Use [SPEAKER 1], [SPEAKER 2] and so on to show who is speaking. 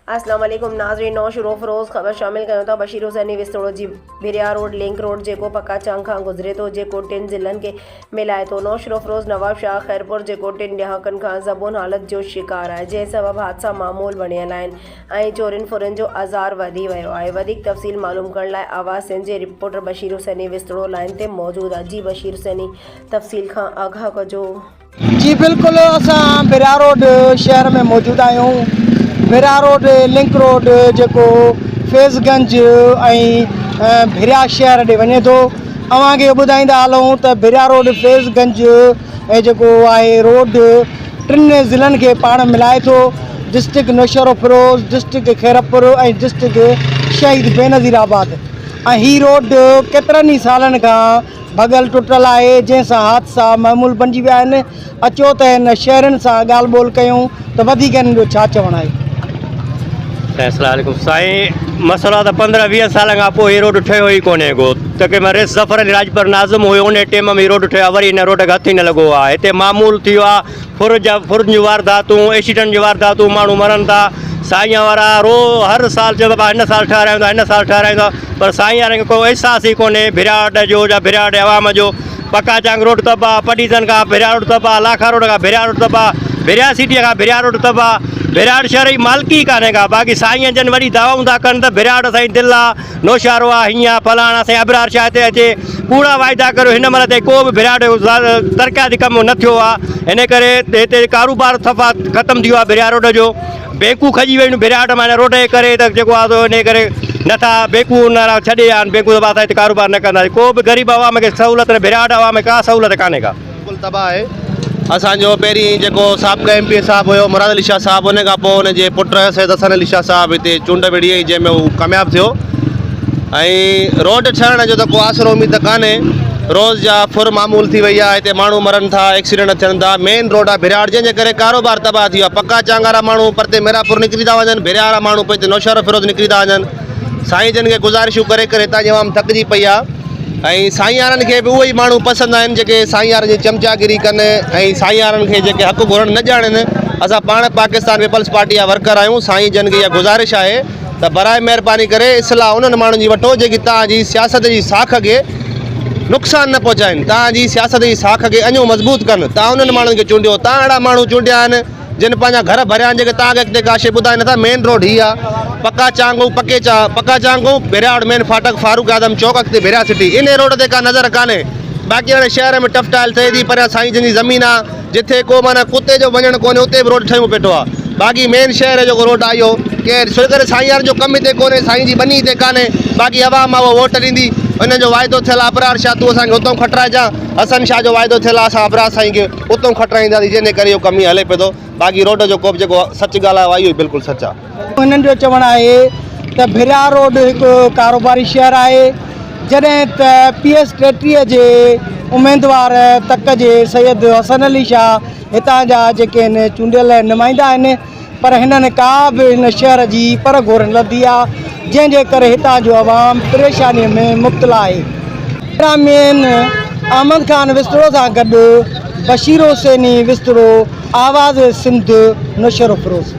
[SPEAKER 1] अस्सलाम वालेकुम नाज़रीन। नौशरो फ़रोज़ ख़बर शामिल कयूं था। बशीर हुसैनी विस्तोड़ो जी भिरिया रोड लिंक रोड जेको पक्का चांग खां गुज़रे थो, जेको 3 ज़िलनि खे मिलाए थो। नौशरो फ़रोज़ नवाब शाह खैरपुर जेको 3 ॾहाकनि खां ज़बून हालत जो शिकार आहे, जंहिं सबबु हादसा मामूल बणियल आहिनि ऐं चोरियुनि फुरियुनि जो आज़ार वधी वियो आहे। वधीक तफ़सील मालूम करण लाइ आवाज़ सिंध जे रिपोर्टर बशीर हुसैनी विस्तोड़ो लाइन ते मौजूद आहे। जी बशीर हुसैनी, तफ़सील खां आगाह कजो।
[SPEAKER 2] जी बिल्कुल, असां भिरिया रोड शहर में मौजूद आहियूं। भिरिया रोड लिंक रोड जेको फैज़गंज ऐं भिरिया शहर ॾे वञे थो। अव्हांखे ॿुधाईंदा हलूं त भिरिया रोड फैज़गंज ऐं जेको आहे रोड 3 ज़िलनि खे पाण मिलाए थो। डिस्ट्रिक्ट नौशरो फ़िरोज़, डिस्ट्रिक्ट खैरपुर ऐं डिस्ट्रिक्ट शहीद बेनज़ीराबाद। ऐं हीअ रोड केतिरनि ई सालनि खां भॻल टुटल आहे, जंहिंसां हादसा मामूल बणिजी विया आहिनि। अचो त हिन शहरनि सां ॻाल्हि ॿोल कयूं त वधीक हिन जो छा चवणु आहे।
[SPEAKER 3] अस्सलाम साईं, मसइलो त 15-20 साल खां पोइ हीअ रोड ठहियो ई कोन्हे को। त के रिस ज़फ़र अली लाजपत नाज़िम हुयो, उन टाइम में हीअ रोड ठहियो आहे, वरी हिन रोड खे हथ ई न लॻो आहे। हिते मामूल थी वियो आहे फुरनि जूं वारदातूं, एक्सीडेंट जूं वारदातूं, माण्हू मरनि था। साईं वारा हर साल चवंदा पिया हिन साल ठाहिराईंदा, हिन साल ठाहिराईंदा, पर साईं वारनि खे को अहसास ई कोन्हे भिरियाट जो या भिरियाट आवाम जो। पक्का चांग रोड तबाह, पडीज़न खां भिरिया रोड तबाह, लाखा रोड खां भिरिया रोड तबाह, भिरिया सिटीअ खां भिरिया रोड तबाह। भिरियाट शहर जी मालिकी कान्हे का। बाक़ी साईं जन वॾी दावाऊं था कनि त भिरियाट असांजी दिलि आहे, नौशारो आहे, हीअं फलाणा साईं अबरार शाह हिते अचे, कूड़ा वाइदा करियो। हिन महिल ताईं को बि भिरियाट तरक़ियाती कमु न थियो आहे। इन करे हिते कारोबार सफ़ा ख़तमु थी वियो आहे भिरिया रोड जो। बैंकूं खॼी वियूं आहिनि भिरियाट मां हिन रोड जे करे, त जेको आहे इन करे नथा बैंकूं न छॾे विया आहिनि। बैंकूं दफ़ा असां हिते कारोबार न कंदासीं। को बि ग़रीब आवाम खे सहूलियत न, भिरियाट आवाम में का सहूलियत कान्हे का।
[SPEAKER 4] बिल्कुलु तबाह आहे। असांजो पहिरीं जेको साबिक़ा MP साहिबु हुयो मुराद अली शाह साहिबु, उन खां पोइ हुनजे पुटु सैयद हसन अली शाह साहिबु हिते चूंड विढ़ी, जंहिंमें हू कामयाबु थियो। ऐं रोड ठहण जो त को आसरो उमीद त कान्हे। रोज़ जा फुर मामूल थी वई आहे, हिते माण्हू मरनि था, एक्सीडेंट थियनि था। मेन रोड आहे भिरियाट, जंहिंजे करे कारोबार तबाह थी वियो आहे। पक्का चांग वारा माण्हू परते मीरापुर निकिरी था वञनि, भिरिया वारा माण्हू पंहिंजे नौशरो फ़िरोज़ निकिरी था वञनि। साईं जन खे गुज़ारिशूं करे करे हितां जी आवाम थकिजी पई आहे। ऐं साईं वारनि खे बि उहे ई माण्हू पसंदि आहिनि जेके साईं वारनि जी चमचागिरी कनि ऐं साईं वारनि खे जेके हक़ घुरनि न ॼाणनि। असां पाण पाकिस्तान पीपल्स पार्टी जा वर्कर आहियूं। साईं जन खे इहा गुज़ारिश आहे त बराए महिरबानी करे इस्लाह उन्हनि माण्हुनि जी वठो जेकी तव्हांजी सियासत जी साख खे नुक़सानु न पहुचाइनि, तव्हांजी सियासत जी साख खे अञो मज़बूत कनि। तव्हां उन्हनि माण्हुनि खे चूंडियो। तव्हां अहिड़ा माण्हू चूंडिया आहिनि जिन पंहिंजा घर भरिया आहिनि, जेके तव्हांखे अॻिते का शइ ॿुधाए नथा। मेन रोड हीअ आहे, पक्का चांगू पक्का चांगू भिरियाट मेन फाटक फारूक आज़म चौक अॻिते भिरिया सिटी। इन रोड ते का नज़र कान्हे। बाक़ी हाणे शहर में टफटाइल थिए थी, पर साईं जन जी ज़मीन आहे, जिथे को माना कुते जो वञणु कोन्हे उते बि रोड ठहियो वेठो आहे। बाक़ी मेन शहर जो जेको रोड आहे इहो केरु छो करे साईं वारनि जो कमु हिते कोन्हे, साईं जी बनी हिते कान्हे। बाक़ी अवाम आहे उहो वोट ॾींदी। हुन जो वाइदो थियल आहे अबरार शाह तूं असांखे उतां खटाइजां, हसन शाह जो वाइदो थियल आहे असां अबरार साईं खे उतां खटाईंदासीं, जंहिंजे करे इहो कमु हले पियो थो। बाक़ी रोड जो को बि जेको सच ॻाल्हि आहे इहो बिल्कुलु सच आहे।
[SPEAKER 2] हिननि जो चवणु आहे त भिरिया रोड हिकु कारोबारी शहर आहे। जॾहिं त PS 33 जे उमेदवार तक जे सैयद हसन अली शाह हितां जा जेके आहिनि चूंडियल नुमाइंदा आहिनि, पर हिननि का बि हिन शहर जी पर घुर न लधी आहे, जंहिंजे करे हितां जो आवाम परेशानीअ में मुब्तला आहे। कैमरामैन अहमद ख़ान विस्तरो सां गॾु बशीर हुसैनी विस्तरो, आवाज़ सिंध, नौशरो फ़िरोज़।